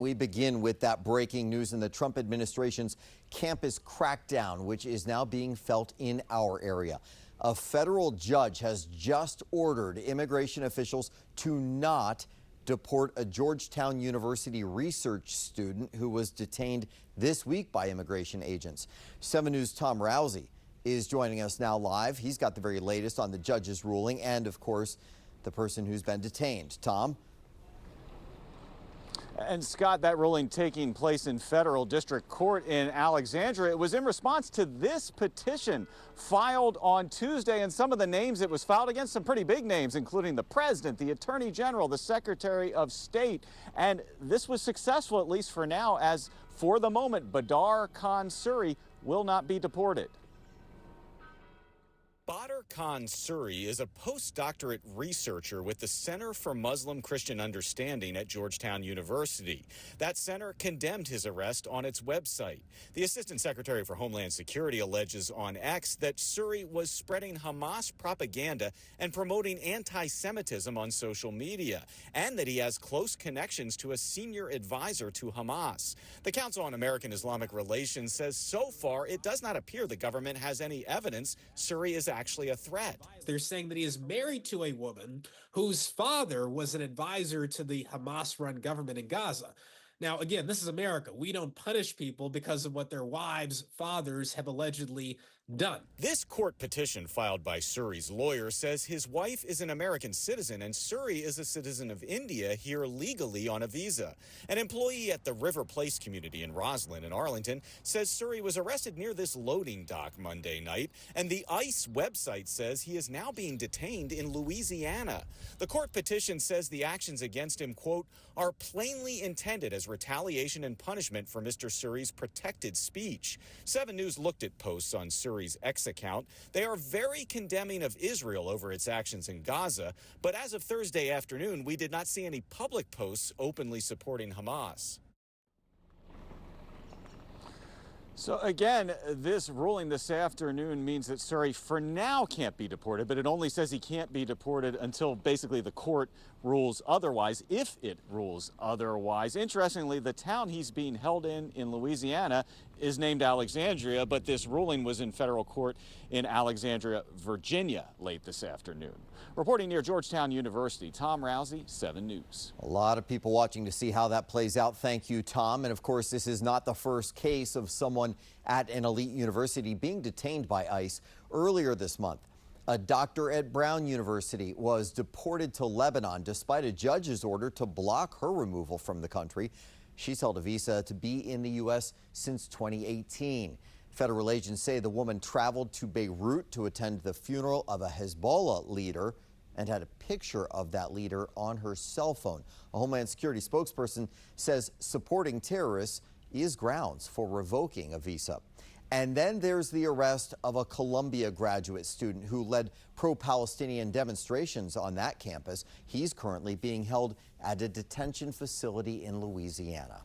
We begin with that breaking news in the Trump administration's campus crackdown, which is now being felt in our area. A federal judge has just ordered immigration officials to not deport a Georgetown University research student who was detained this week by immigration agents. 7 News' Tom Rousey is joining us now live. He's got the very latest on the judge's ruling and, of course, the person who's been detained. Tom? And Scott, that ruling taking place in federal district court in Alexandria, it was in response to this petition filed on Tuesday, and some of the names it was filed against, some pretty big names, including the president, the attorney general, the secretary of state. And this was successful, at least for now, as for the moment, Badr Khan Suri will not be deported. Badr Khan Suri is a postdoctorate researcher with the Center for Muslim Christian Understanding at Georgetown University. That center condemned his arrest on its website. The Assistant Secretary for Homeland Security alleges on X that Suri was spreading Hamas propaganda and promoting anti-Semitism on social media, and that he has close connections to a senior advisor to Hamas. The Council on American Islamic Relations says so far it does not appear the government has any evidence Suri is actually a threat. They're saying that he is married to a woman whose father was an advisor to the Hamas-run government in Gaza. Now, again, this is America. We don't punish people because of what their wives' fathers have allegedly done. This court petition filed by Suri's lawyer says his wife is an American citizen and Suri is a citizen of India here legally on a visa. An employee at the River Place community in Roslyn and Arlington says Suri was arrested near this loading dock Monday night, and the ICE website says he is now being detained in Louisiana. The court petition says the actions against him, quote, are plainly intended as retaliation and punishment for Mr. Suri's protected speech. 7 News looked at posts on Suri's X account. They are very condemning of Israel over its actions in Gaza, but as of Thursday afternoon, we did not see any public posts openly supporting Hamas. So again, this ruling this afternoon means that Suri for now can't be deported, but it only says he can't be deported until basically the court rules otherwise, if it rules otherwise. Interestingly, the town he's being held in Louisiana is named Alexandria, but this ruling was in federal court in Alexandria, Virginia, late this afternoon. Reporting near Georgetown University, Tom Rousey, 7 News. A lot of people watching to see how that plays out. Thank you, Tom. And of course, this is not the first case of someone at an elite university being detained by ICE. Earlier this month, a doctor at Brown University was deported to Lebanon despite a judge's order to block her removal from the country. She's held a visa to be in the U.S. since 2018. Federal agents say the woman traveled to Beirut to attend the funeral of a Hezbollah leader and had a picture of that leader on her cell phone. A Homeland Security spokesperson says supporting terrorists is grounds for revoking a visa. And then there's the arrest of a Columbia graduate student who led pro-Palestinian demonstrations on that campus. He's currently being held at a detention facility in Louisiana.